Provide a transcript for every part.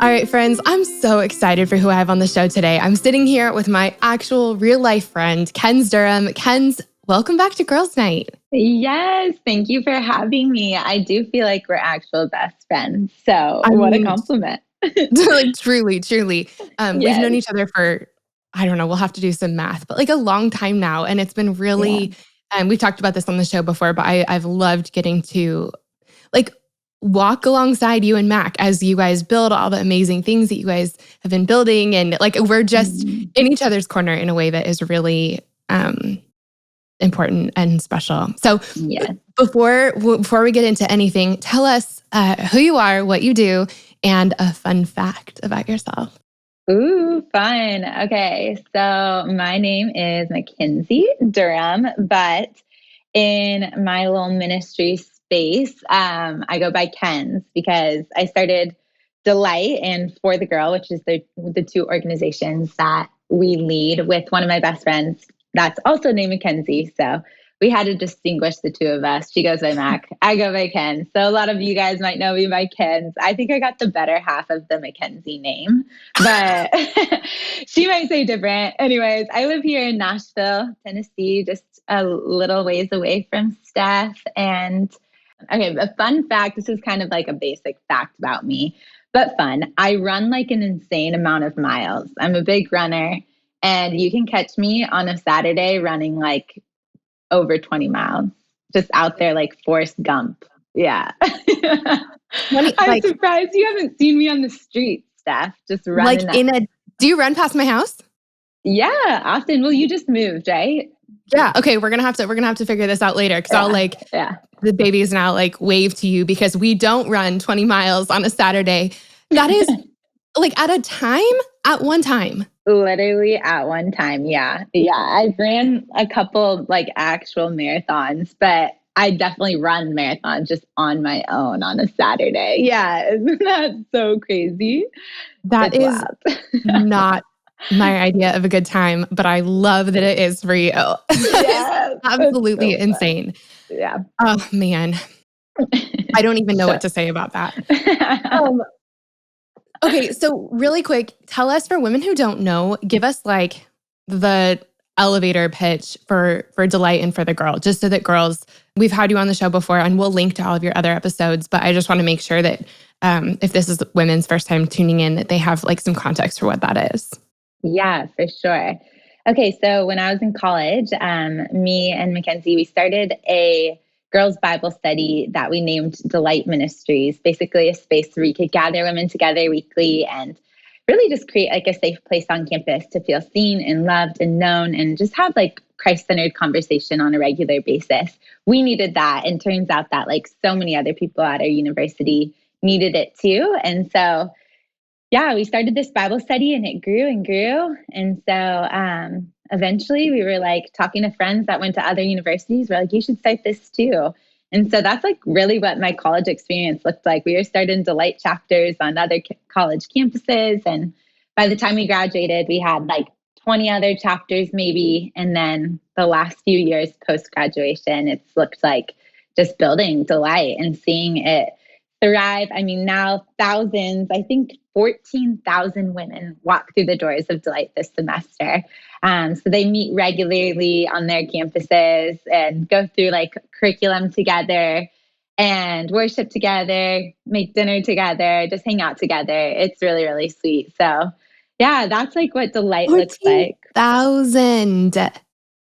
All right, friends, I'm so excited for who I have on the show today. I'm sitting here with my actual real life friend, Kenz Durham. Kenz, welcome back to Girls Night. Yes, thank you for having me. I do feel like we're actual best friends. So what a compliment. Like truly. We've known Yes. each other for, I don't know, we'll have to do some math, but like a long time now. And it's been Yeah. really, we've talked about this on the show before, but I've loved getting to like walk alongside you and Mac as you guys build all the amazing things that you guys have been building. And like, we're just in each other's corner in a way that is really important and special. So Yeah. before we get into anything, tell us who you are, what you do, and a fun fact about yourself. Ooh, fun. Okay. So my name is Kenz Durham, but in my little ministry space, I go by Kenz because I started Delight and For the Girl, which is the two organizations that we lead with one of my best friends that's also named Mackenzie. So we had to distinguish the two of us. She goes by Mac. I go by Ken. So a lot of you guys might know me by Kenz. I think I got the better half of the Mackenzie name, but she might say different. Anyways, I live here in Nashville, Tennessee, just a little ways away from Steph. And okay, a fun fact, this is kind of like a basic fact about me, but fun. I run like an insane amount of miles. I'm a big runner, and you can catch me on a Saturday running like over 20 miles, just out there like Forrest Gump. Yeah. I'm surprised you haven't seen me on the street, Steph, just running. Do you run past my house? Yeah, often. Well, you just moved, right? Yeah. Okay. We're gonna have to figure this out later because I'll the babies now like wave to you because we don't run 20 miles on a Saturday. That is like at one time. Literally at one time. Yeah. Yeah. I ran a couple like actual marathons, but I definitely run marathons just on my own on a Saturday. Yeah. Isn't that so crazy? That is not my idea of a good time, but I love that it is for you. Yeah, it's absolutely so insane. Yeah. Oh man. I don't even know what to say about that. Okay, so really quick, tell us for women who don't know, give us like the elevator pitch for Delight and For the Girl, just so that girls, we've had you on the show before and we'll link to all of your other episodes, but I just want to make sure that if this is women's first time tuning in, that they have like some context for what that is. Yeah, for sure. Okay, so when I was in college, me and Mackenzie, we started a girls' Bible study that we named Delight Ministries, basically a space where we could gather women together weekly and really just create like a safe place on campus to feel seen and loved and known and just have like Christ-centered conversation on a regular basis. We needed that, and turns out that like so many other people at our university needed it too. And so yeah, we started this Bible study and it grew and grew. And so eventually we were like talking to friends that went to other universities. We're like, you should start this too. And so that's like really what my college experience looked like. We were starting Delight chapters on other college campuses. And by the time we graduated, we had like 20 other chapters maybe. And then the last few years post-graduation, it's looked like just building Delight and seeing it thrive. I mean, now thousands, I think 14,000 women walk through the doors of Delight this semester. So they meet regularly on their campuses and go through like curriculum together and worship together, make dinner together, just hang out together. It's really, really sweet. So yeah, that's like what Delight looks like. 14,000.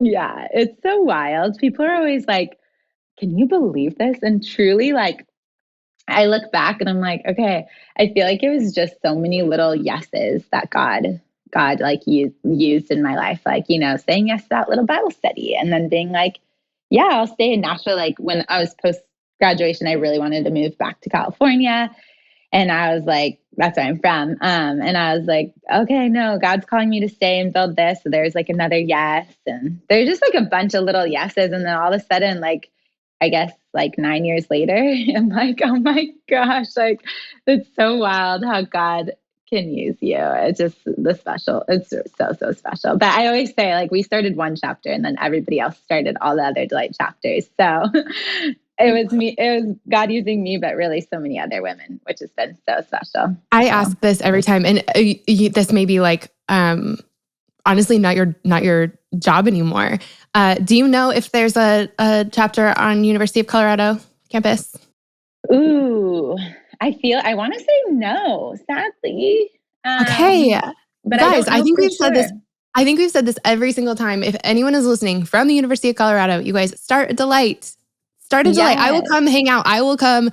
Yeah, it's so wild. People are always like, can you believe this? And truly like, I look back and I'm like, okay, I feel like it was just so many little yeses that God like used in my life. Like, you know, saying yes to that little Bible study and then being like, yeah, I'll stay in Nashville. Like when I was post graduation, I really wanted to move back to California. And I was like, that's where I'm from. And I was like, okay, no, God's calling me to stay and build this. So there's like another yes. And there's just like a bunch of little yeses. And then all of a sudden, like, I guess like 9 years later, I'm like, oh my gosh, like it's so wild how God can use you. It's just it's so special. But I always say like we started one chapter and then everybody else started all the other Delight chapters. So it was me. It was God using me, but really so many other women, which has been so special. I So. ask this every time, and this may be like, honestly, not your job anymore. Do you know if there's a chapter on University of Colorado campus? Ooh, I want to say no, sadly. Okay, But I guys, don't know for sure. I think we've said this every single time. If anyone is listening from the University of Colorado, you guys start a Delight. Start a Delight. I will Yes. come hang out. I will come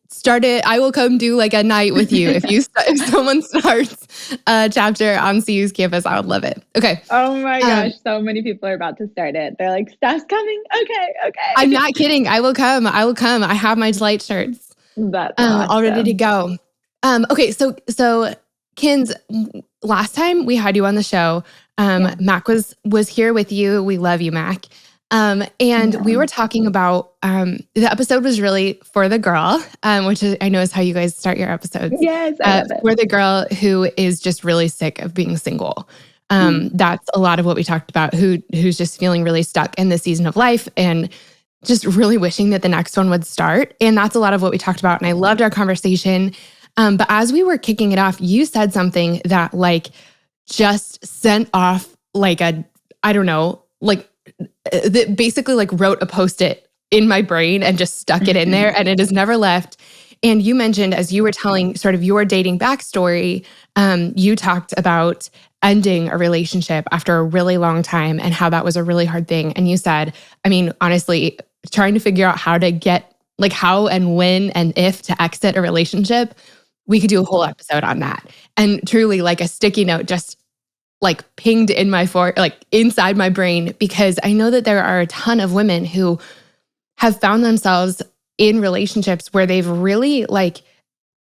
start it. I will come do like a night with you. If someone starts a chapter on CU's campus, I would love it. Okay. Oh my gosh, so many people are about to start it. They're like, Steph's coming. Okay. I'm not kidding. I will come. I have my Delight shirts That's all ready to awesome. go. Okay. So Kenz, last time we had you on the show, Mac was here with you. We love you, Mac. And we were talking about the episode was really for the girl, which I know is how you guys start your episodes. Yes, I love it. For the girl who is just really sick of being single. That's a lot of what we talked about. Who's just feeling really stuck in this season of life and just really wishing that the next one would start. And that's a lot of what we talked about. And I loved our conversation. But as we were kicking it off, you said something that like just sent off like I don't know, like that basically like wrote a Post-it in my brain and just stuck it in there and it has never left. And you mentioned as you were telling sort of your dating backstory, you talked about ending a relationship after a really long time and how that was a really hard thing. And you said, I mean, honestly, trying to figure out how to get like how and when and if to exit a relationship, we could do a whole episode on that. And truly like a sticky note just like pinged in like inside my brain, because I know that there are a ton of women who have found themselves in relationships where they've really like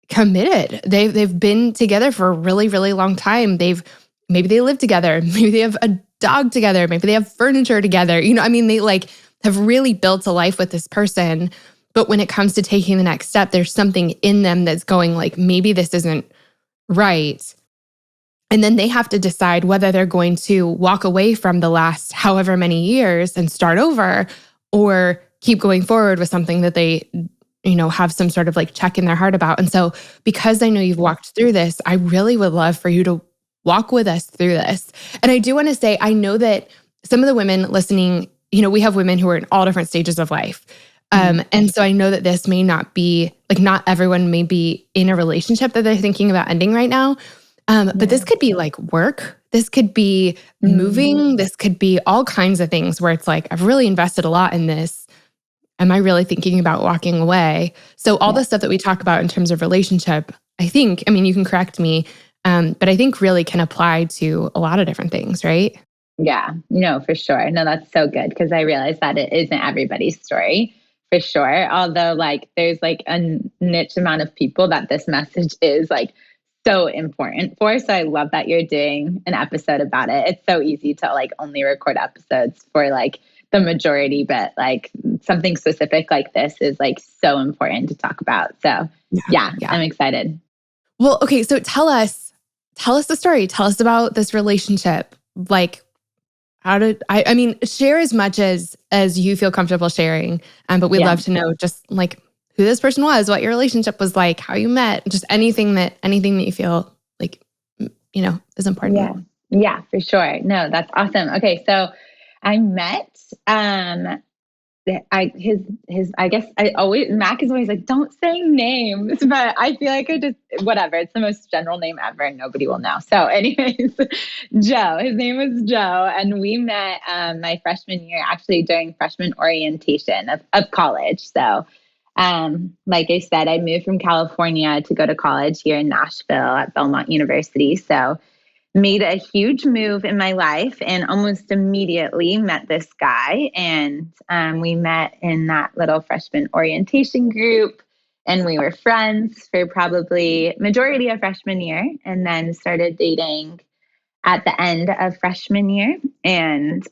committed. They've been together for a really, really long time. Maybe they live together. Maybe they have a dog together. Maybe they have furniture together. You know, I mean, they like have really built a life with this person. But when it comes to taking the next step, there's something in them that's going like, maybe this isn't right. And then they have to decide whether they're going to walk away from the last however many years and start over, or keep going forward with something that they, you know, have some sort of like check in their heart about. And so because I know you've walked through this, I really would love for you to walk with us through this. And I do want to say, I know that some of the women listening, you know, we have women who are in all different stages of life. And so I know that this may not be, like not everyone may be in a relationship that they're thinking about ending right now. But this could be like work. This could be moving. This could be all kinds of things where it's like, I've really invested a lot in this. Am I really thinking about walking away? So all the stuff that we talk about in terms of relationship, I think, I mean, you can correct me, but I think really can apply to a lot of different things, right? Yeah, no, for sure. No, that's so good because I realize that it isn't everybody's story for sure. Although like there's like a niche amount of people that this message is like so important for. So I love that you're doing an episode about it. It's so easy to like only record episodes for like the majority, but like something specific like this is like so important to talk about. So yeah. I'm excited. Well, okay. So tell us the story. Tell us about this relationship. Like, how did I mean, share as much as you feel comfortable sharing. But we'd love to know just like who this person was, what your relationship was like, how you met, just anything that you feel like, you know, is important. Yeah, for sure. No, that's awesome. Okay. So I met, I guess Mac is always like, don't say names, but I feel like whatever. It's the most general name ever and nobody will know. So anyways, Joe, his name was Joe. And we met, my freshman year, actually during freshman orientation of college. So, like I said, I moved from California to go to college here in Nashville at Belmont University. So made a huge move in my life and almost immediately met this guy. And we met in that little freshman orientation group and we were friends for probably majority of freshman year and then started dating at the end of freshman year. And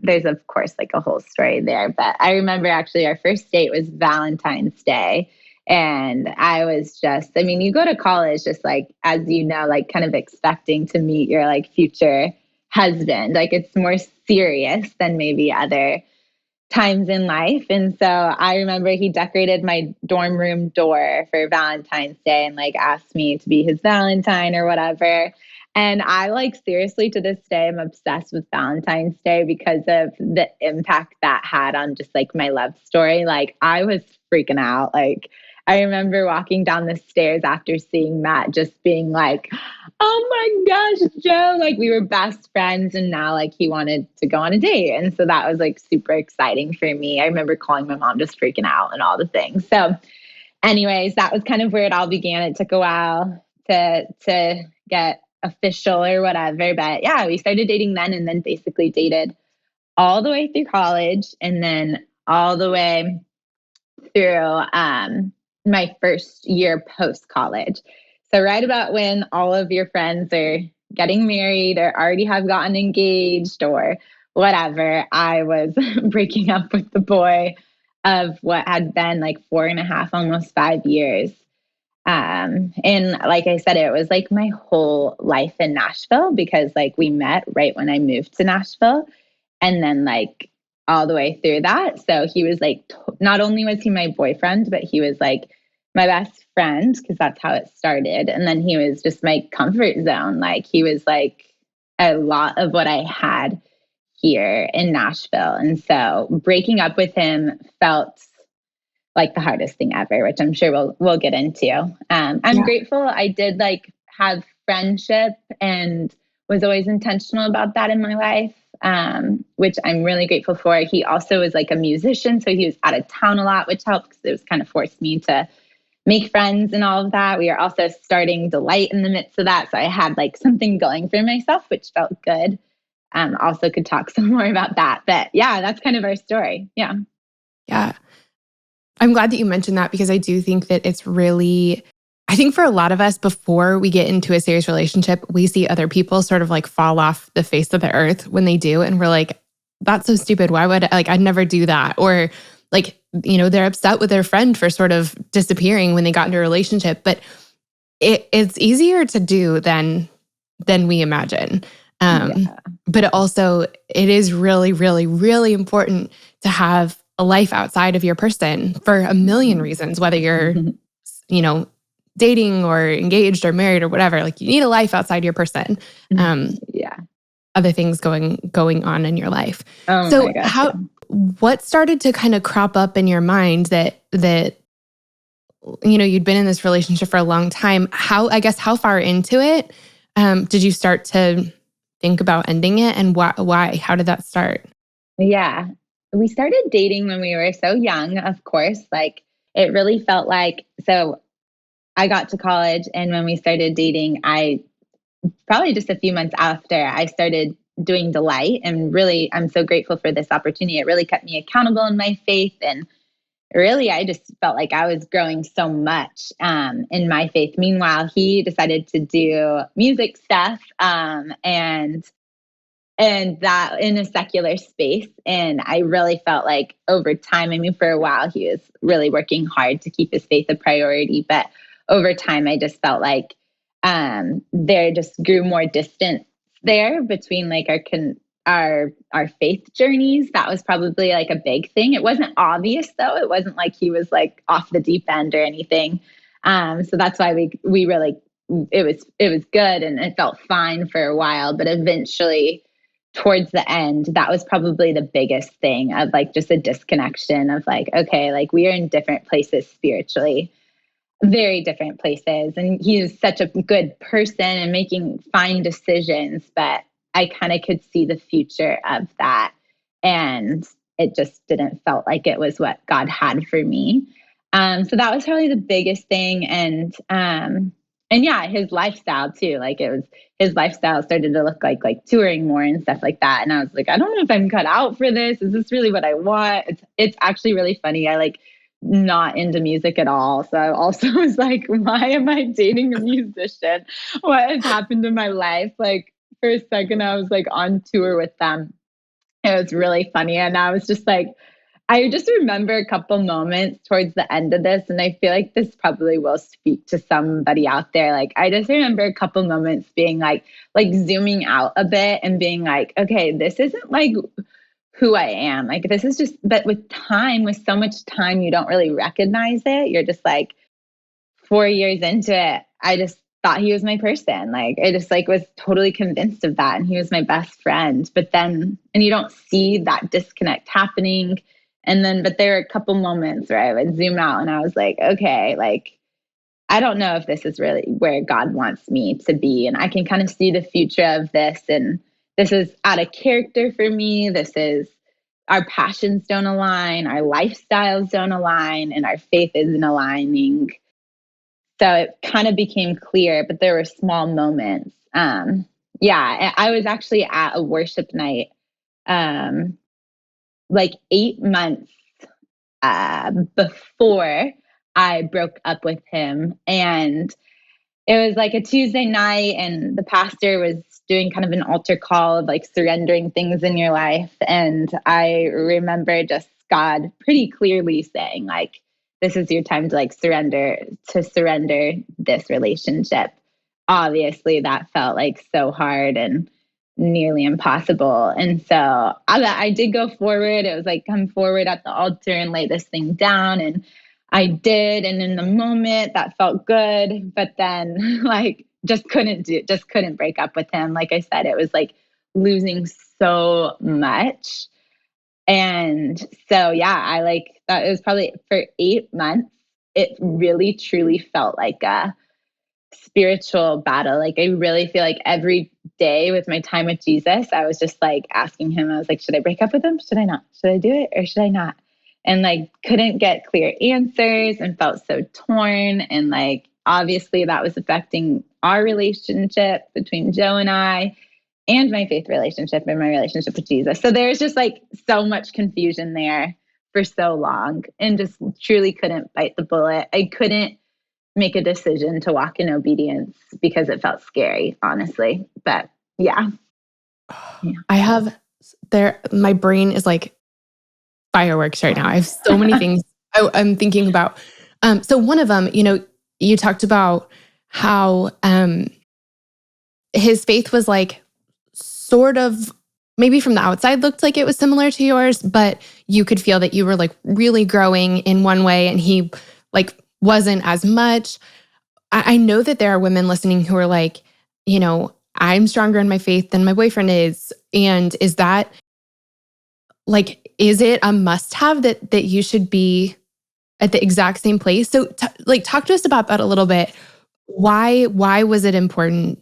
there's of course like a whole story there, but I remember actually our first date was Valentine's Day. And I was I mean, you go to college just like, as you know, like kind of expecting to meet your like future husband. Like it's more serious than maybe other times in life. And so I remember he decorated my dorm room door for Valentine's Day and like asked me to be his Valentine or whatever. And I like seriously to this day, I'm obsessed with Valentine's Day because of the impact that had on just like my love story. Like I was freaking out. Like I remember walking down the stairs after seeing Matt just being like, oh my gosh, Joe, like we were best friends and now like he wanted to go on a date. And so that was like super exciting for me. I remember calling my mom just freaking out and all the things. So anyways, that was kind of where it all began. It took a while to get official or whatever. But yeah, we started dating then and then basically dated all the way through college and then all the way through my first year post college. So right about when all of your friends are getting married or already have gotten engaged or whatever, I was breaking up with the boy of what had been like 4.5, almost 5 years. And like I said, it was like my whole life in Nashville because like we met right when I moved to Nashville and then like all the way through that. So he was like, not only was he my boyfriend, but he was like my best friend because that's how it started. And then he was just my comfort zone. Like he was like a lot of what I had here in Nashville. And so breaking up with him felt like the hardest thing ever, which I'm sure we'll get into. I'm grateful I did like have friendship and was always intentional about that in my life, which I'm really grateful for. He also was like a musician, so he was out of town a lot, which helped because it was kind of forced me to make friends and all of that. We were also starting Delight in the midst of that, so I had like something going for myself, which felt good. Also could talk some more about that, but yeah, that's kind of our story. Yeah. Yeah. I'm glad that you mentioned that because I do think that it's really, I think for a lot of us, before we get into a serious relationship, we see other people sort of like fall off the face of the earth when they do. And we're like, that's so stupid. Why would I'd never do that? Or like, they're upset with their friend for sort of disappearing when they got into a relationship. But it's easier to do than we imagine. But also it is really, really, really important to have a life outside of your person for a million reasons, whether you're, dating or engaged or married or whatever. Like you need a life outside your person. Other things going on in your life. Oh so my gosh, what started to kind of crop up in your mind that you'd been in this relationship for a long time? How far into it did you start to think about ending it, and why? How did that start? Yeah. We started dating when we were so young, of course. Like it really felt like, so I got to college and when we started dating, I probably just a few months after I started doing Delight, and really I'm so grateful for this opportunity. It really kept me accountable in my faith, and really I just felt like I was growing so much in my faith. Meanwhile, he decided to do music stuff and that in a secular space. And I really felt like over time, I mean, for a while, he was really working hard to keep his faith a priority. But over time, I just felt like there just grew more distance there between like our faith journeys. That was probably like a big thing. It wasn't obvious though. It wasn't like he was like off the deep end or anything. So that's why we really, it was good and it felt fine for a while, but eventually towards the end, that was probably the biggest thing of like just a disconnection of like, okay, like we are in different places spiritually, very different places. And he's such a good person and making fine decisions, but I kind of could see the future of that. And it just didn't felt like it was what God had for me. So that was probably the biggest thing. And yeah, his lifestyle too. Like his lifestyle started to look like touring more and stuff like that. And I was like, I don't know if I'm cut out for this. Is this really what I want? It's actually really funny. I like not into music at all. So I also was like, why am I dating a musician? What has happened in my life? Like for a second, I was like on tour with them. It was really funny. And I was just like, I just remember a couple moments towards the end of this, and I feel like this probably will speak to somebody out there. Like, I just remember a couple moments being like zooming out a bit and being like, okay, this isn't like who I am. Like, this is just, but with time, with so much time, you don't really recognize it. You're just like 4 years into it, I just thought he was my person. Like, I just like was totally convinced of that. And he was my best friend. But then, and you don't see that disconnect happening. And then, but there are a couple moments where I would zoom out and I was like, okay, like, I don't know if this is really where God wants me to be. And I can kind of see the future of this. And this is out of character for me. This is, our passions don't align, our lifestyles don't align, and our faith isn't aligning. So it kind of became clear, but there were small moments. Yeah, I was actually at a worship night like 8 months before I broke up with him. And it was like a Tuesday night, and the pastor was doing kind of an altar call of like surrendering things in your life. And I remember just God pretty clearly saying, like, this is your time to like surrender this relationship. Obviously, that felt like so hard and nearly impossible. And so I did go forward. It was like, come forward at the altar and lay this thing down. And I did. And in the moment that felt good, but then like just couldn't break up with him. Like I said, it was like losing so much. And so, yeah, I like thought it was probably for 8 months. It really truly felt like a spiritual battle. Like, I really feel like every day with my time with Jesus, I was just like asking him, I was like, should I break up with him? Should I not? Should I do it or should I not? And like couldn't get clear answers and felt so torn. And like obviously that was affecting our relationship between Joe and I, and my faith relationship and my relationship with Jesus. So there's just like so much confusion there for so long, and just truly couldn't bite the bullet. I couldn't make a decision to walk in obedience because it felt scary, honestly. But yeah. I have my brain is like fireworks right now. I have so many things I'm thinking about. So one of them, you talked about how his faith was like sort of, maybe from the outside looked like it was similar to yours, but you could feel that you were like really growing in one way and he like wasn't as much. I know that there are women listening who are like, I'm stronger in my faith than my boyfriend is. And is that like, is it a must-have that you should be at the exact same place? So talk to us about that a little bit. Why was it important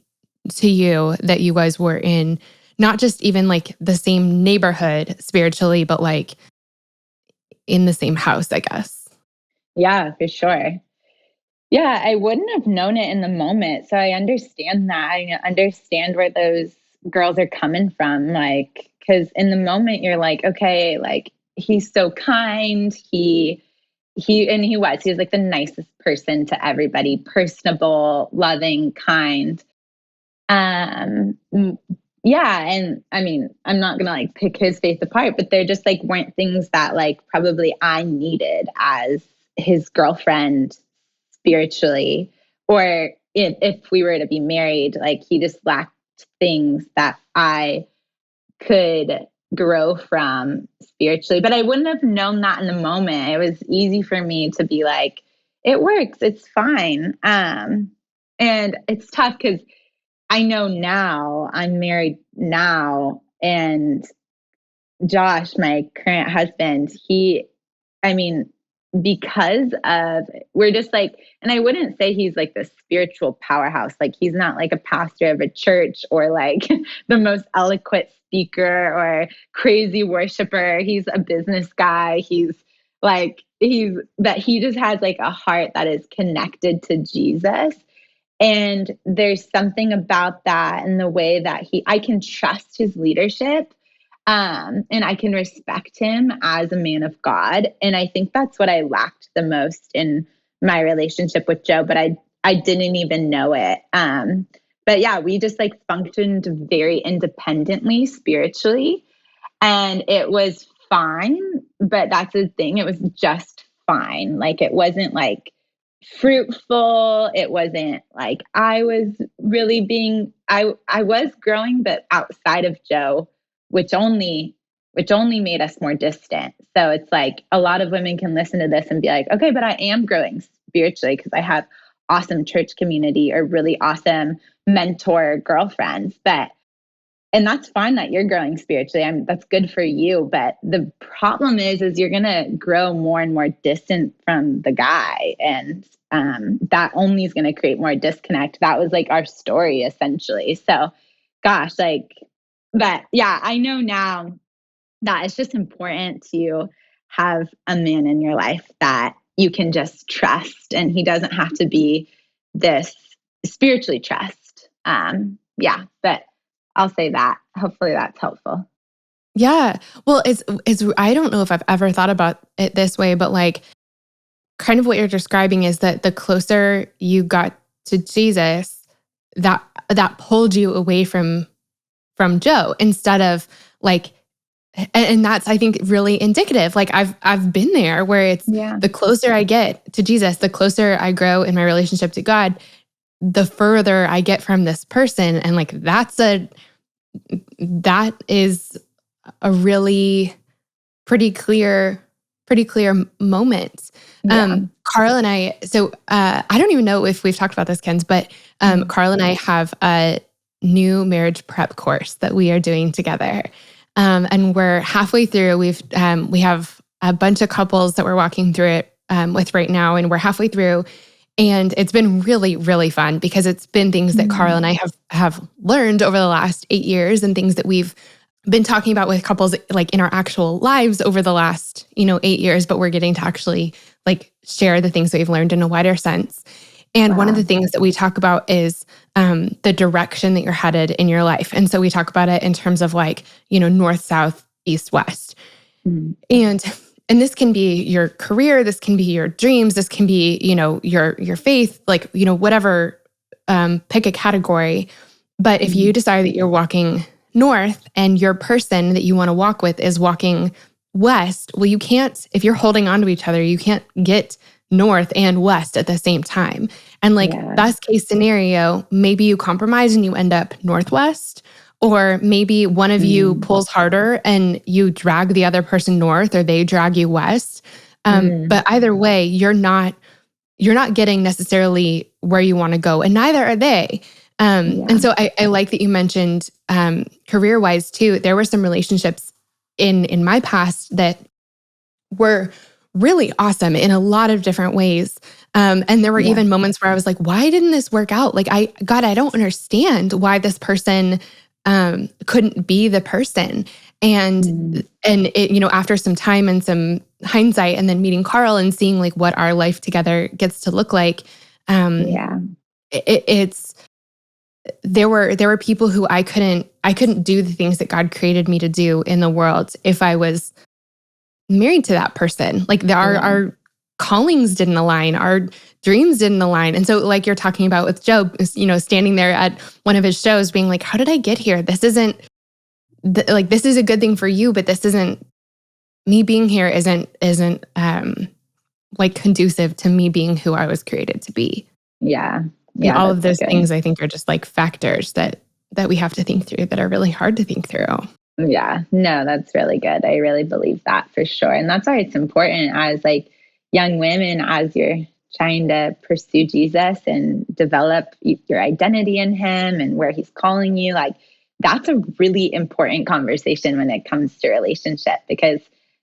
to you that you guys were in not just even like the same neighborhood spiritually, but like in the same house, I guess? Yeah, for sure. Yeah, I wouldn't have known it in the moment. So I understand that. I understand where those girls are coming from. Like, because in the moment you're like, okay, like he's so kind. He was like the nicest person to everybody, personable, loving, kind. Um, yeah, and I mean, I'm not gonna like pick his faith apart, but there just like weren't things that like probably I needed as his girlfriend spiritually, or if we were to be married, like he just lacked things that I could grow from spiritually. But I wouldn't have known that in the moment. It was easy for me to be like, it works, it's fine. And it's tough because I know now I'm married now, and Josh, my current husband, I mean, because of, we're just like, and I wouldn't say he's like the spiritual powerhouse. Like, he's not like a pastor of a church or like the most eloquent speaker or crazy worshiper. He's a business guy. But he just has like a heart that is connected to Jesus. And there's something about that and the way that I can trust his leadership. And I can respect him as a man of God. And I think that's what I lacked the most in my relationship with Joe, but I didn't even know it. But yeah, we just like functioned very independently spiritually, and it was fine. But that's the thing. It was just fine. Like, it wasn't like fruitful. It wasn't like I was really I was growing, but outside of Joe, which only which only made us more distant. So it's like a lot of women can listen to this and be like, okay, but I am growing spiritually because I have awesome church community or really awesome mentor girlfriends. And that's fine that you're growing spiritually. That's good for you. But the problem is you're going to grow more and more distant from the guy. And that only is going to create more disconnect. That was like our story, essentially. So, gosh, but yeah, I know now that it's just important to have a man in your life that you can just trust. And he doesn't have to be this spiritually trust. Yeah, but I'll say that. Hopefully that's helpful. Yeah. Well, it's I don't know if I've ever thought about it this way, but like kind of what you're describing is that the closer you got to Jesus, that pulled you away from Joe instead of like, and that's, I think, really indicative. Like I've been there where it's the closer I get to Jesus, the closer I grow in my relationship to God, the further I get from this person. And like, that is a really pretty clear moment. Yeah. Carl and I, so I don't even know if we've talked about this, Kenz, but Carl and I have a new marriage prep course that we are doing together. And we're halfway through. We have a bunch of couples that we're walking through it with right now, and we're halfway through. And it's been really, really fun because it's been things that Carl and I have learned over the last 8 years and things that we've been talking about with couples like in our actual lives over the last, 8 years, but we're getting to actually like share the things that we've learned in a wider sense. And one of the things that we talk about is the direction that you're headed in your life. And so we talk about it in terms of like, north, south, east, west. And this can be your career, this can be your dreams, this can be, your faith, like, whatever, pick a category. But if you decide that you're walking north and your person that you want to walk with is walking west, well, you can't, if you're holding on to each other, you can't get north and west at the same time. And like best case scenario, maybe you compromise and you end up northwest, or maybe one of you pulls harder and you drag the other person north or they drag you west. But either way, you're not getting necessarily where you want to go, and neither are they. And so I like that you mentioned career-wise too. There were some relationships in my past that were really awesome in a lot of different ways. And there were even moments where I was like, why didn't this work out? Like, I don't understand why this person couldn't be the person. And it, after some time and some hindsight and then meeting Carl and seeing like what our life together gets to look like, it's, there were people who I couldn't do the things that God created me to do in the world if I was married to that person. Like our callings didn't align, our dreams didn't align. And so like you're talking about with Job, standing there at one of his shows being like, how did I get here? This isn't like, this is a good thing for you, but this isn't, me being here isn't like conducive to me being who I was created to be. Yeah. And all of those things I think are just like factors that we have to think through that are really hard to think through. Yeah, no, that's really good. I really believe that for sure. And that's why it's important as like young women, as you're trying to pursue Jesus and develop your identity in him and where he's calling you. Like that's a really important conversation when it comes to relationship, because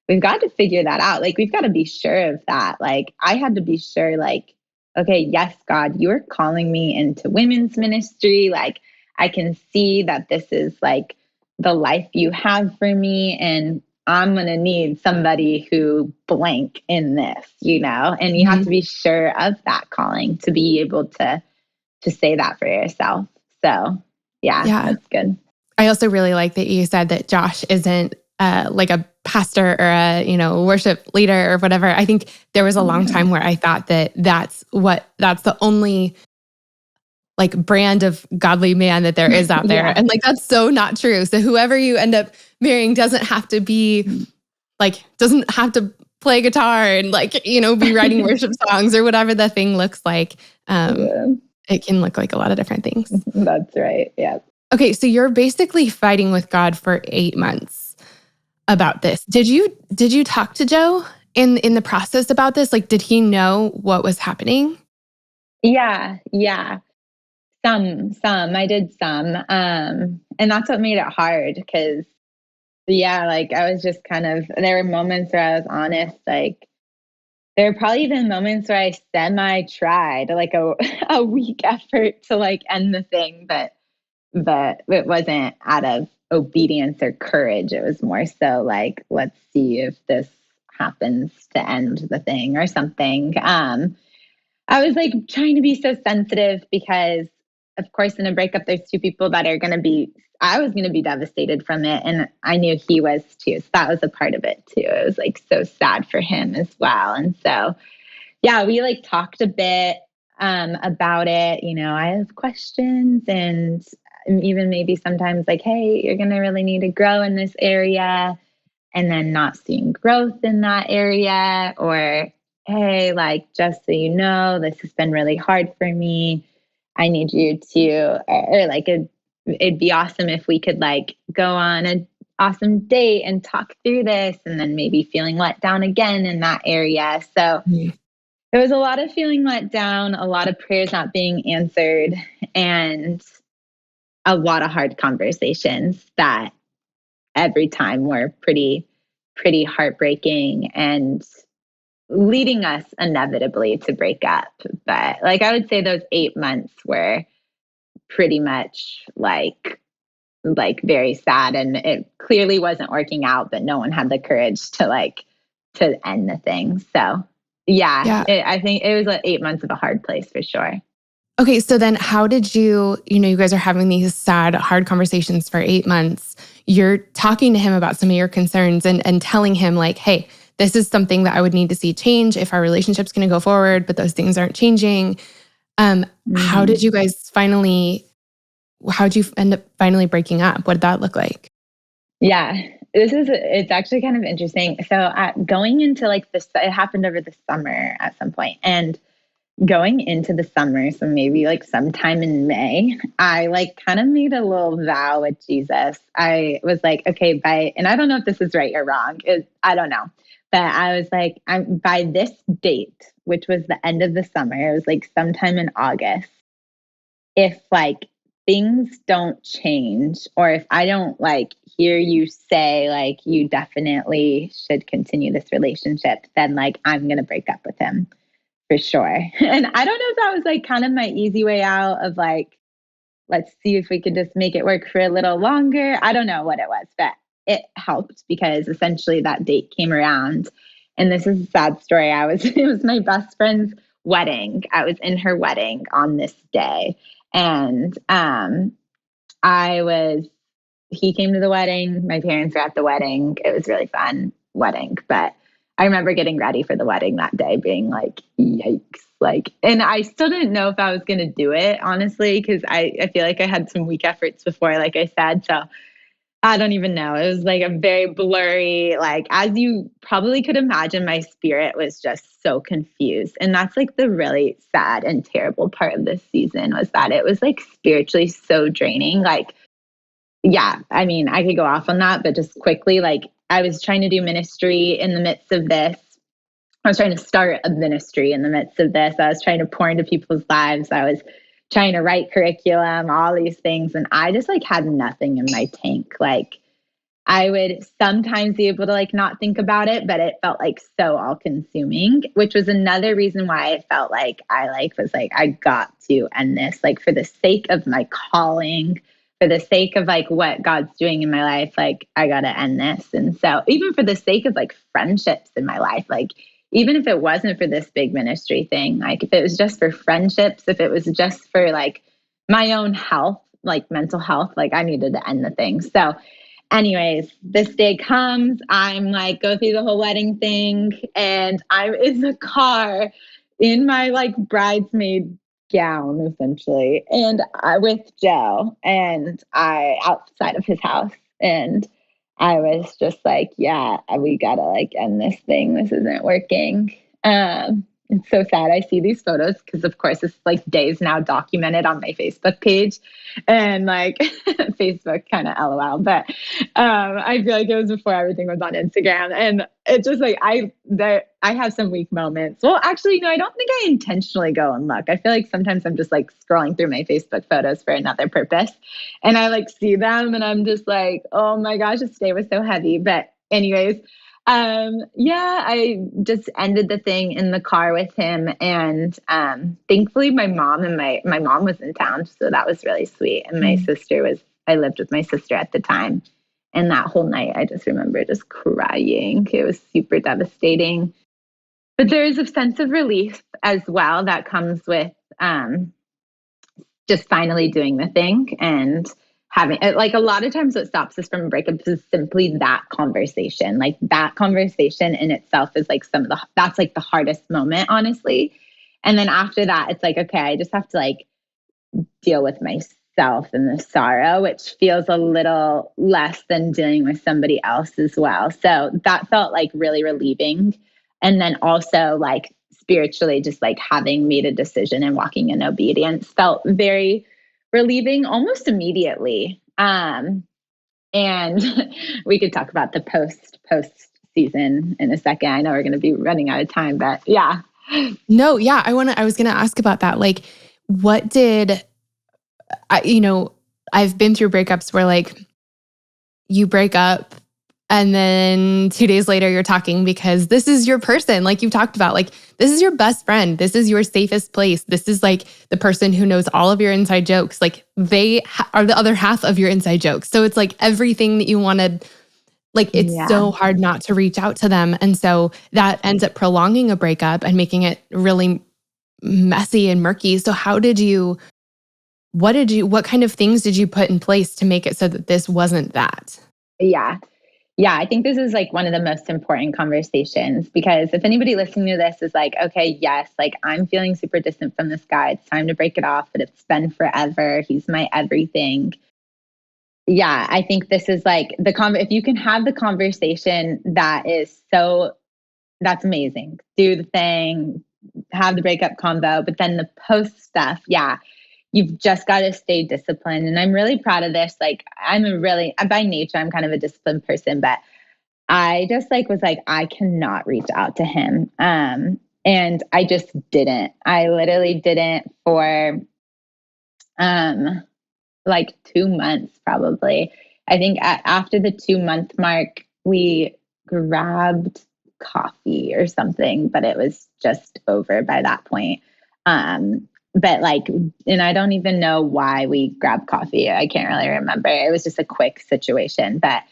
we've got to figure that out. Like we've got to be sure of that. Like I had to be sure, like, okay, yes, God, you're calling me into women's ministry. Like I can see that this is like the life you have for me, and I'm going to need somebody who blank in this, and you have to be sure of that calling to be able to say that for yourself. So yeah, that's good. I also really like that you said that Josh isn't like a pastor or a, worship leader or whatever. I think there was a long time where I thought that that's the only like brand of godly man that there is out there. And like, that's so not true. So whoever you end up marrying doesn't have to be like, doesn't have to play guitar and like, be writing worship songs or whatever the thing looks like. It can look like a lot of different things. That's right. Yeah. Okay. So you're basically fighting with God for 8 months. about this. Did you talk to Joe in the process about this? Like, did he know what was happening? Yeah, yeah. Some. I did some. And that's what made it hard because yeah, like I was just kind of there were moments where I was honest, like there were probably even moments where I semi tried like a weak effort to like end the thing, but it wasn't out of obedience or courage. It was more so like, let's see if this happens to end the thing or something. I was like trying to be so sensitive because, of course, in a breakup, there's two people that are going to be, I was going to be devastated from it. And I knew he was too. So that was a part of it too. It was like so sad for him as well. And so, yeah, we like talked a bit about it. You know, I have questions and even maybe sometimes like, hey, you're going to really need to grow in this area, and then not seeing growth in that area, or hey, like just so you know, this has been really hard for me. I need you to, or like it'd be awesome if we could like go on an awesome date and talk through this, and then maybe feeling let down again in that area. So Mm. there was a lot of feeling let down, a lot of prayers not being answered, and a lot of hard conversations that every time were pretty heartbreaking and leading us inevitably to break up. But like I would say those 8 months were pretty much like very sad, and it clearly wasn't working out, but no one had the courage to like to end the thing. So yeah, Yeah. I think it was like 8 months of a hard place for sure. Okay, so then how did you guys are having these sad, hard conversations for 8 months. You're talking to him about some of your concerns and telling him like, hey, this is something that I would need to see change if our relationship's going to go forward, but those things aren't changing. How did Mhm. you guys how'd you end up finally breaking up? What did that look like? Yeah, it's actually kind of interesting. So going into like this, it happened over the summer at some point, and going into the summer, so maybe like sometime in May, I like kind of made a little vow with Jesus. I was like, okay, and I don't know if this is right or wrong. I don't know. But I was like, I'm by this date, which was the end of the summer, it was like sometime in August, if like things don't change, or if I don't like hear you say like you definitely should continue this relationship, then like I'm going to break up with him for sure. And I don't know if that was like kind of my easy way out of like, let's see if we could just make it work for a little longer. I don't know what it was, but it helped because essentially that date came around. And this is a sad story. It was my best friend's wedding. I was in her wedding on this day. And I was he came to the wedding. My parents were at the wedding. It was really fun wedding. But I remember getting ready for the wedding that day, being like, yikes. Like, and I still didn't know if I was going to do it, honestly, because I feel like I had some weak efforts before, like I said. So I don't even know. It was like a very blurry, like, as you probably could imagine, my spirit was just so confused. And that's like the really sad and terrible part of this season, was that it was like spiritually so draining. Like, yeah, I mean, I could go off on that, but just quickly, like I was trying to do ministry in the midst of this. I was trying to start a ministry in the midst of this. I was trying to pour into people's lives. I was trying to write curriculum, all these things. And I just like had nothing in my tank. Like I would sometimes be able to like not think about it, but it felt like so all consuming, which was another reason why I felt like was like, I got to end this, like for the sake of my calling, for the sake of like what God's doing in my life, like I got to end this. And so even for the sake of like friendships in my life, like even if it wasn't for this big ministry thing, like if it was just for friendships, if it was just for like my own health, like mental health, like I needed to end the thing. So anyways, this day comes. I'm like, go through the whole wedding thing, and I'm in the car in my like bridesmaid gown, essentially, and I with Joe, and I outside of his house, and I was just like, yeah, we gotta like end this thing. This isn't working. It's so sad. I see these photos because, of course, it's like days now documented on my Facebook page, and like Facebook kind of LOL. But I feel like it was before everything was on Instagram, and it just like I have some weak moments. Well, actually, no, I don't think I intentionally go and look. I feel like sometimes I'm just like scrolling through my Facebook photos for another purpose, and I like see them, and I'm just like, oh my gosh, this day was so heavy. But anyways. Yeah, I just ended the thing in the car with him, and thankfully my mom and my mom was in town, so that was really sweet. And my sister was I lived with my sister at the time, and that whole night I just remember just crying. It was super devastating. But there is a sense of relief as well that comes with just finally doing the thing and having like a lot of times what stops us from breakups is simply that conversation. Like that conversation in itself is like that's like the hardest moment, honestly. And then after that, it's like, okay, I just have to like deal with myself and the sorrow, which feels a little less than dealing with somebody else as well. So that felt like really relieving. And then also like spiritually, just like having made a decision and walking in obedience felt very relieving almost immediately. And we could talk about the post season in a second. I know we're going to be running out of time, but yeah. No, yeah, I was going to ask about that. Like, what did I've been through breakups where like you break up and then 2 days later you're talking because this is your person. Like you've talked about, like, this is your best friend. This is your safest place. This is like the person who knows all of your inside jokes. Like they are the other half of your inside jokes. So it's like everything that you wanted, like it's so hard not to reach out to them. And so that ends up prolonging a breakup and making it really messy and murky. So what kind of things did you put in place to make it so that this wasn't that? Yeah. Yeah, I think this is like one of the most important conversations because if anybody listening to this is like, okay, yes, like I'm feeling super distant from this guy. It's time to break it off, but it's been forever. He's my everything. Yeah, I think this is like if you can have the conversation that's amazing. Do the thing, have the breakup convo, but then the post stuff, yeah, you've just got to stay disciplined. And I'm really proud of this. Like by nature, I'm kind of a disciplined person, but I just like was like, I cannot reach out to him. And I just didn't. I literally didn't for like 2 months probably. I think after the 2 month mark, we grabbed coffee or something, but it was just over by that point. But like, and I don't even know why we grabbed coffee. I can't really remember. It was just a quick situation, but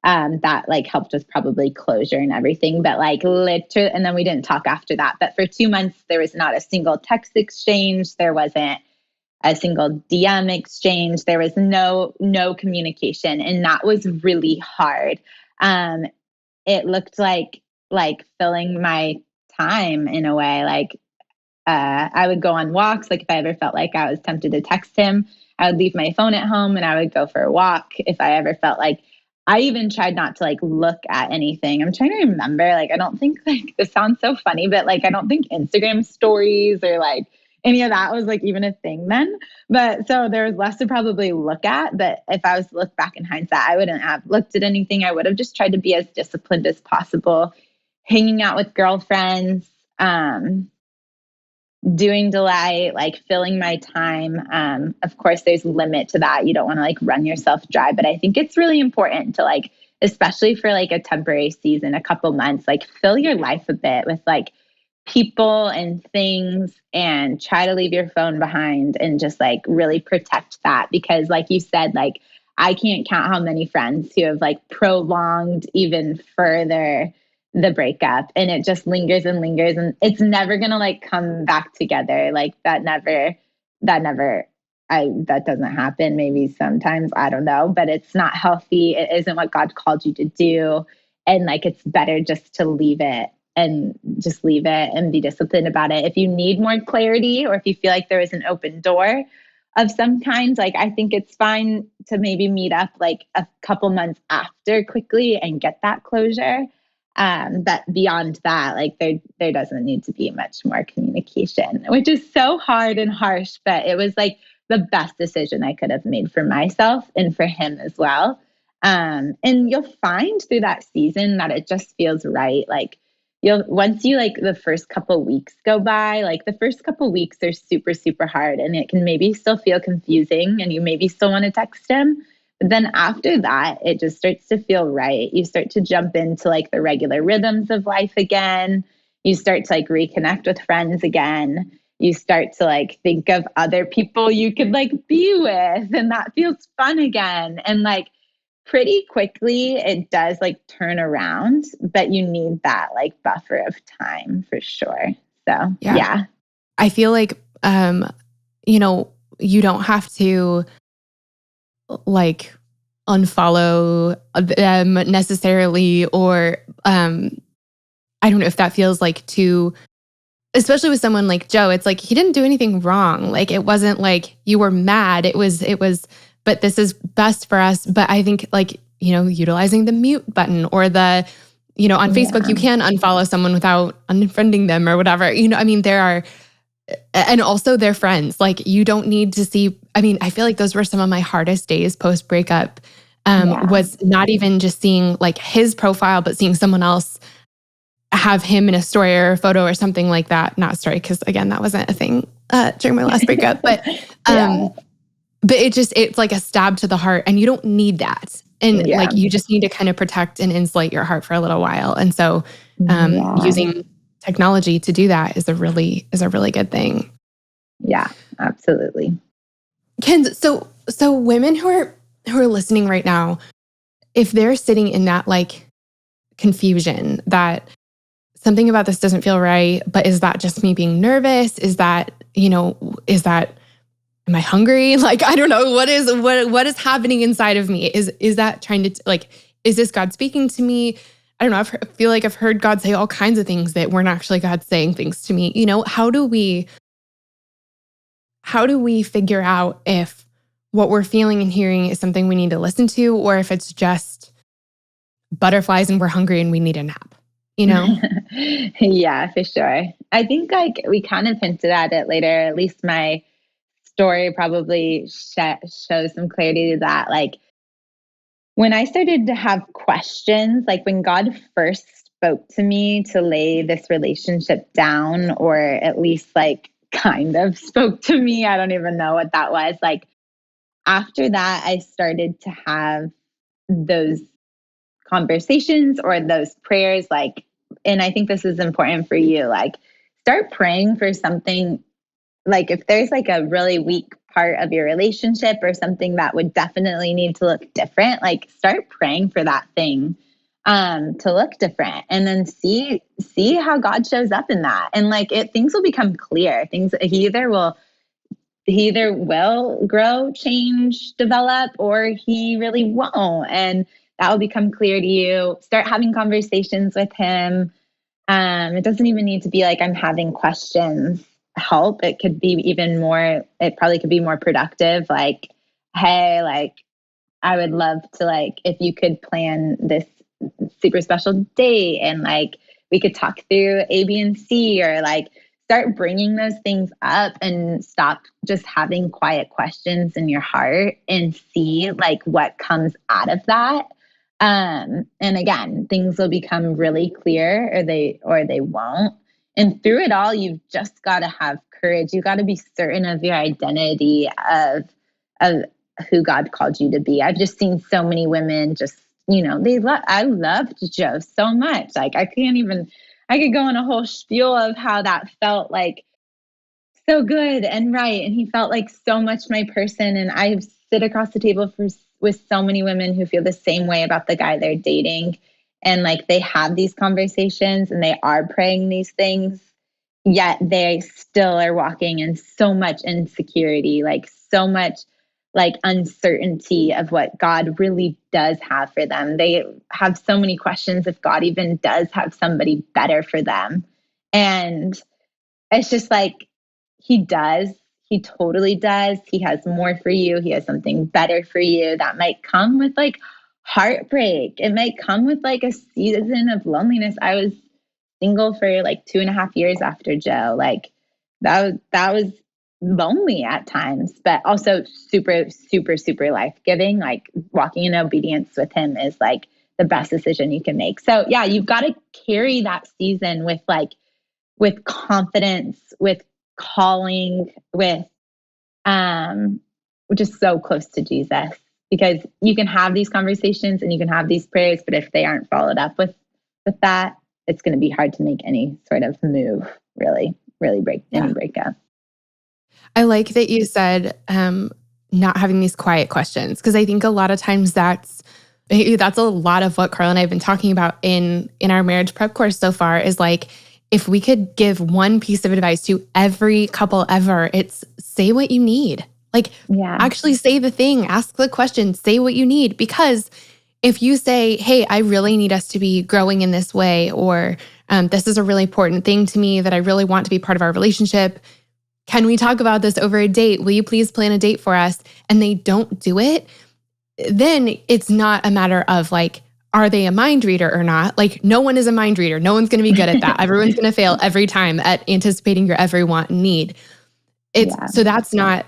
that like helped with probably closure and everything. But like literally, and then we didn't talk after that. But for 2 months, there was not a single text exchange. There wasn't a single DM exchange. There was no communication, and that was really hard. It looked like filling my time in a way. Like I would go on walks. Like if I ever felt like I was tempted to text him, I would leave my phone at home and I would go for a walk. If I ever felt like I even tried not to like look at anything. I'm trying to remember, like, I don't think like this sounds so funny, but like, I don't think Instagram stories or like any of that was like even a thing then. But so there was less to probably look at. But if I was to look back in hindsight, I wouldn't have looked at anything. I would have just tried to be as disciplined as possible, hanging out with girlfriends, doing Delight, like filling my time. Of course, there's a limit to that. You don't want to like run yourself dry, but I think it's really important to like, especially for like a temporary season, a couple months, like fill your life a bit with like people and things and try to leave your phone behind and just like really protect that. Because like you said, like I can't count how many friends who have like prolonged even further the breakup, and it just lingers and lingers, and it's never gonna like come back together. Like that doesn't happen. Maybe sometimes, I don't know, but it's not healthy. It isn't what God called you to do. And like it's better just to leave it and be disciplined about it. If you need more clarity or if you feel like there is an open door of some kind, like I think it's fine to maybe meet up like a couple months after quickly and get that closure. But beyond that, like there doesn't need to be much more communication, which is so hard and harsh, but it was like the best decision I could have made for myself and for him as well. And you'll find through that season that it just feels right. Like once you like the first couple weeks go by, like the first couple weeks are super, super hard and it can maybe still feel confusing and you maybe still want to text him. But then after that, it just starts to feel right. You start to jump into like the regular rhythms of life again. You start to like reconnect with friends again. You start to like think of other people you could like be with, and that feels fun again. And like pretty quickly, it does like turn around, but you need that like buffer of time for sure. So, yeah. I feel like, you don't have to like unfollow them necessarily, or I don't know if that feels like too, especially with someone like Joe. It's like he didn't do anything wrong. Like it wasn't like you were mad. It was, but this is best for us. But I think like, utilizing the mute button or the, on Facebook, you can unfollow someone without unfriending them or whatever. I mean, there are, and also their friends. Like you don't need to see, I mean, I feel like those were some of my hardest days post-breakup, was not even just seeing like his profile, but seeing someone else have him in a story or a photo or something like that. Not story, because again, that wasn't a thing during my last breakup. But but it's like a stab to the heart, and you don't need that. And like you just need to kind of protect and insulate your heart for a little while. And so using technology to do that is a really good thing. Yeah, absolutely. Kenz, so women who are listening right now, if they're sitting in that like confusion that something about this doesn't feel right, but is that just me being nervous? Is that, am I hungry? Like, I don't know, what is happening inside of me? Is that trying to like, is this God speaking to me? I don't know. I feel like I've heard God say all kinds of things that weren't actually God saying things to me. How do we figure out if what we're feeling and hearing is something we need to listen to, or if it's just butterflies and we're hungry and we need a nap, Yeah, for sure. I think like we kind of hinted at it later, at least my story probably shows some clarity to that. Like when I started to have questions, like when God first spoke to me to lay this relationship down, or at least like kind of spoke to me, I don't even know what that was. Like after that, I started to have those conversations or those prayers, like, and I think this is important for you, like start praying for something. Like if there's like a really weak part of your relationship or something that would definitely need to look different, like start praying for that thing to look different, and then see how God shows up in that. And like things will become clear. Things he either will grow, change, develop, or he really won't. And that will become clear to you. Start having conversations with him. It doesn't even need to be like I'm having questions help. It could be even more, it probably could be more productive. Like, hey, like I would love to, like, if you could plan this super special date and like we could talk through A, B, and C, or like start bringing those things up and stop just having quiet questions in your heart and see like what comes out of that. And again, things will become really clear, or they won't. And through it all, you've just got to have courage. You got to be certain of your identity of who God called you to be. I've just seen so many women just, I loved Joe so much. Like I could go on a whole spiel of how that felt like so good and right. And he felt like so much my person. And I sit across the table with so many women who feel the same way about the guy they're dating. And like they have these conversations and they are praying these things, yet they still are walking in so much insecurity, like so much like uncertainty of what God really does have for them. They have so many questions if God even does have somebody better for them. And it's just like, he does. He totally does. He has more for you. He has something better for you that might come with like heartbreak. It might come with like a season of loneliness. I was single for like 2.5 years after Joe. Like that was lonely at times, but also super, super, super life-giving. Like walking in obedience with him is like the best decision you can make. So yeah, you've got to carry that season with confidence, with calling, with just so close to Jesus, because you can have these conversations and you can have these prayers, but if they aren't followed up with that, it's going to be hard to make any sort of move, really break any breakup. I like that you said not having these quiet questions, because I think a lot of times that's a lot of what Carl and I have been talking about in our marriage prep course so far, is like, if we could give one piece of advice to every couple ever, it's say what you need. Like, actually say the thing, ask the question, say what you need. Because if you say, hey, I really need us to be growing in this way, or this is a really important thing to me that I really want to be part of our relationship. Can we talk about this over a date? Will you please plan a date for us? And they don't do it, then it's not a matter of like, are they a mind reader or not? Like, no one is a mind reader. No one's going to be good at that. Everyone's going to fail every time at anticipating your every want and need. So that's not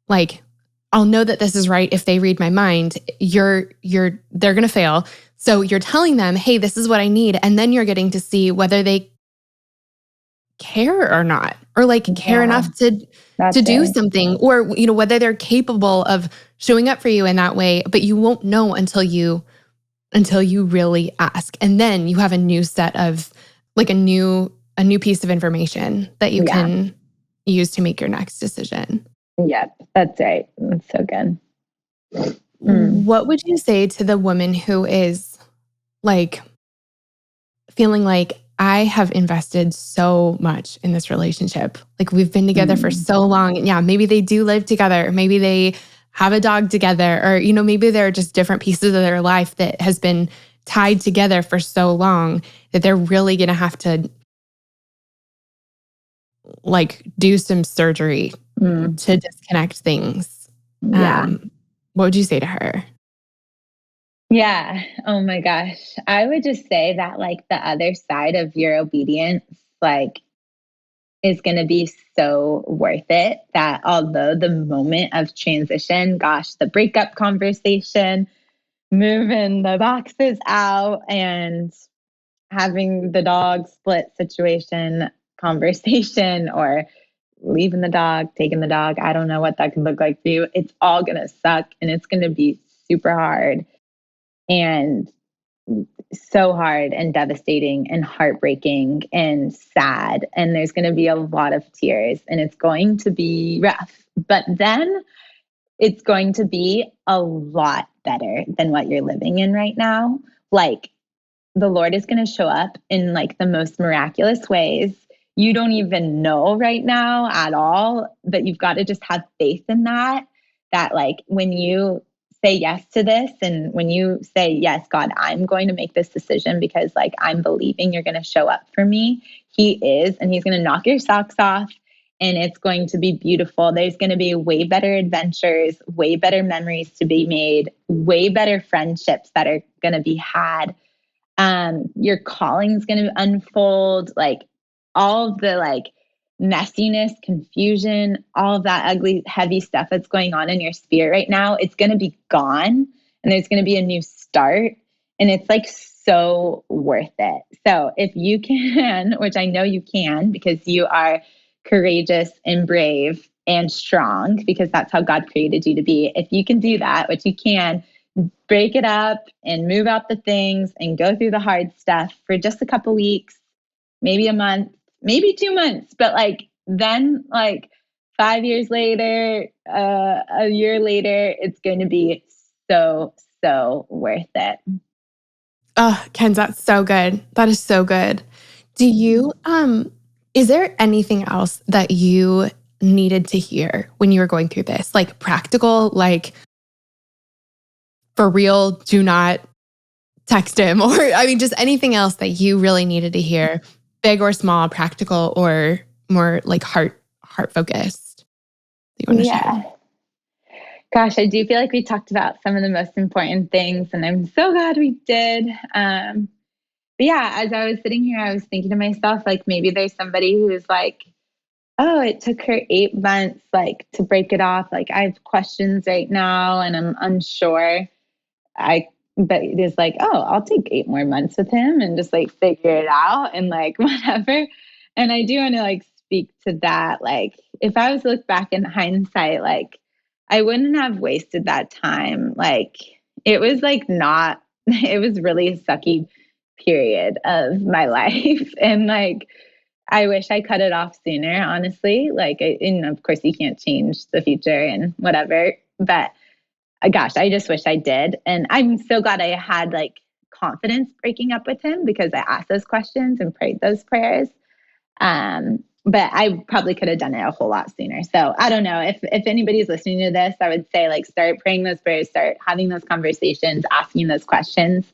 like, I'll know that this is right if they read my mind. They're going to fail. So you're telling them, hey, this is what I need. And then you're getting to see whether they care or not, or like care enough to do something, or, whether they're capable of showing up for you in that way. But you won't know until you really ask. And then you have a new set of like a new piece of information that you can use to make your next decision. Yep, that's right. That's so good. What would you say to the woman who is like feeling like, I have invested so much in this relationship. Like, we've been together for so long. And yeah, maybe they do live together. Maybe they have a dog together, or, maybe there are just different pieces of their life that has been tied together for so long that they're really going to have to like do some surgery to disconnect things. What would you say to her? Yeah. Oh my gosh. I would just say that like the other side of your obedience, like, is going to be so worth it. That although the moment of transition, gosh, the breakup conversation, moving the boxes out and having the dog split situation conversation, or leaving the dog, taking the dog, I don't know what that could look like for you. It's all going to suck and it's going to be super hard. And so hard and devastating and heartbreaking and sad. And there's going to be a lot of tears and it's going to be rough. But then it's going to be a lot better than what you're living in right now. Like, the Lord is going to show up in like the most miraculous ways. You don't even know right now at all, but you've got to just have faith in that like when you say yes to this, and when you say, yes, God, I'm going to make this decision because like I'm believing you're going to show up for me. He is, and he's going to knock your socks off and it's going to be beautiful. There's going to be way better adventures, way better memories to be made, way better friendships that are going to be had. Your calling is going to unfold, like all of the like messiness, confusion, all of that ugly, heavy stuff that's going on in your spirit right now, it's going to be gone and there's going to be a new start. And it's like so worth it. So if you can, which I know you can because you are courageous and brave and strong, because that's how God created you to be. If you can do that, which you can, break it up and move out the things and go through the hard stuff for just a couple weeks, maybe a month, maybe 2 months, but like then like 5 years later, a year later, it's going to be so worth it. Oh, Kenz, that's so good. That is so good. Do you, is there anything else that you needed to hear when you were going through this? Like practical, like for real, do not text him, or I mean, just anything else that you really needed to hear, big or small, practical or more like heart focused. You want to share? Gosh, I do feel like we talked about some of the most important things, and I'm so glad we did. But yeah, as I was sitting here, I was thinking to myself, like maybe there's somebody who's like, oh, it took her 8 months, like to break it off. Like I have questions right now, and I'm unsure. I but it is like, oh, I'll take 8 more months with him and just like figure it out and like whatever. And I do want to like speak to that. Like if I was to look back in hindsight, like I wouldn't have wasted that time. Like it was like not, it was really a sucky period of my life. And like I wish I cut it off sooner, honestly. Like, and of course, you can't change the future and whatever. But gosh, I just wish I did. And I'm so glad I had like confidence breaking up with him because I asked those questions and prayed those prayers. But I probably could have done it a whole lot sooner. So I don't know if anybody's listening to this, I would say like start praying those prayers, start having those conversations, asking those questions,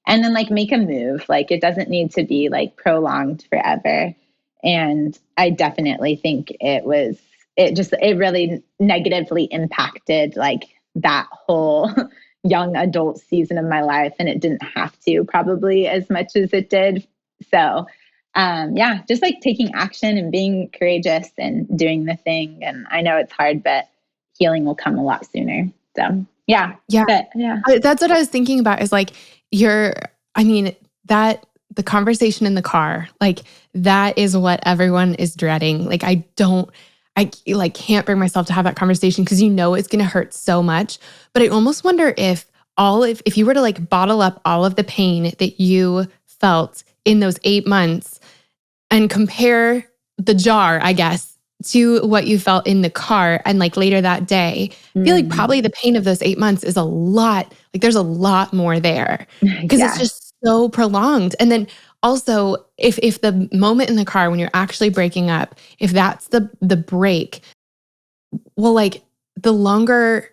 and then like make a move. Like it doesn't need to be like prolonged forever. And I definitely think it really negatively impacted like that whole young adult season of my life. And it didn't have to probably as much as it did. So yeah, just like taking action and being courageous and doing the thing. And I know it's hard, but healing will come a lot sooner. So yeah. Yeah. But yeah. That's what I was thinking about is like that the conversation in the car, like that is what everyone is dreading. Like I like can't bring myself to have that conversation because it's going to hurt so much. But I almost wonder if you were to like bottle up all of the pain that you felt in those 8 months and compare the jar, I guess, to what you felt in the car and like later that day, I feel like probably the pain of those 8 months is a lot, like there's a lot more there because it's just so prolonged. And then also if the moment in the car when you're actually breaking up, if that's the break, well, like the longer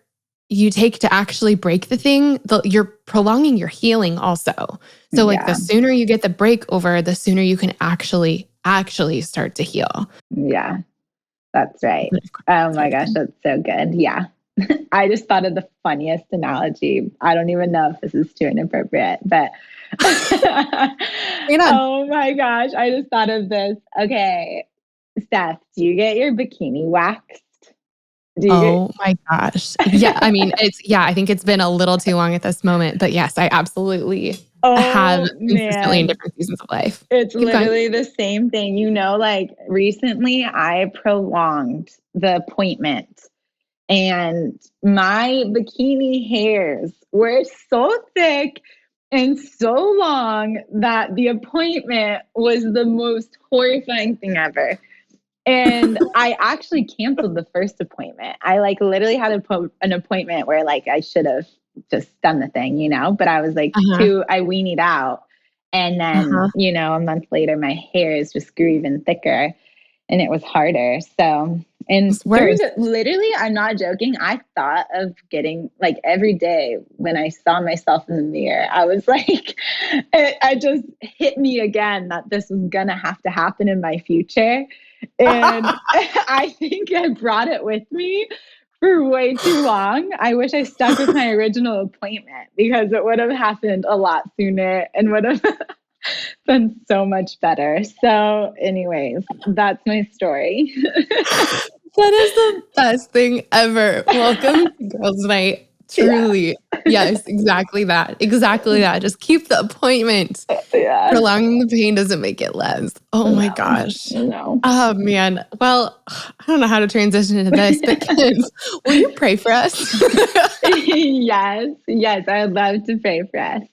you take to actually break the thing, you're prolonging your healing also. So like the sooner you get the break over, the sooner you can actually start to heal. Yeah. That's right. Oh my gosh, that's so good. Yeah. I just thought of the funniest analogy. I don't even know if this is too inappropriate, but oh my gosh, I just thought of this. Okay, Steph, do you get your bikini waxed? My gosh. Yeah, I mean, I think it's been a little too long at this moment, but yes, I absolutely have consistently in different seasons of life. It's literally the same thing. Like recently I prolonged the appointment and my bikini hairs were so thick and so long that the appointment was the most horrifying thing ever. And I actually canceled the first appointment. I like literally had an appointment where like I should have just done the thing, but I was like I weaned out. And then, a month later, my hairs just grew even thicker and it was harder. So, and literally, I'm not joking. I thought of getting like every day when I saw myself in the mirror, I was like, it just hit me again that this was going to have to happen in my future. And I think I brought it with me for way too long. I wish I stuck with my original appointment because it would have happened a lot sooner and would have been so much better. So anyways, that's my story. That is the best thing ever. Welcome to Girls Night. Truly. Yeah. Yes, exactly that. Exactly that. Just keep the appointment. Yeah. Prolonging the pain doesn't make it less. Oh my gosh. No. Oh man. Well, I don't know how to transition into this, but Kenz, will you pray for us? Yes, I would love to pray for us.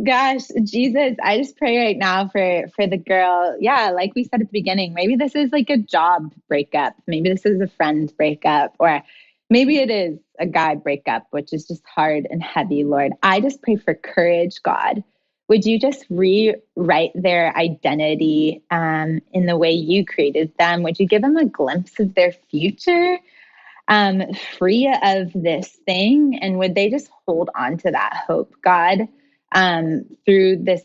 Gosh, Jesus, I just pray right now for the girl. Yeah, like we said at the beginning, maybe this is like a job breakup. Maybe this is a friend breakup, or maybe it is a guy breakup, which is just hard and heavy, Lord. I just pray for courage, God. Would you just rewrite their identity in the way you created them? Would you give them a glimpse of their future? Free of this thing? And would they just hold on to that hope, God, through this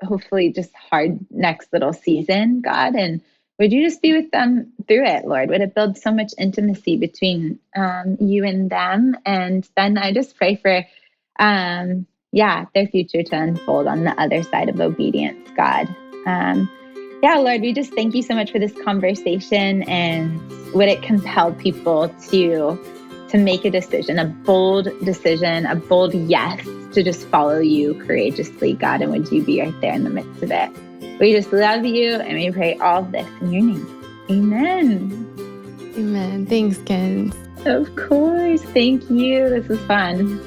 hopefully just hard next little season, God? And would you just be with them through it, Lord? Would it build so much intimacy between you and them? And then I just pray for, their future to unfold on the other side of obedience, God. Lord, we just thank you so much for this conversation, and would it compel people to make a decision, a bold decision, a bold yes to just follow you courageously, God, and would you be right there in the midst of it? We just love you, and we pray all of this in your name. Amen. Amen. Thanks, Kenz. Of course. Thank you. This was fun.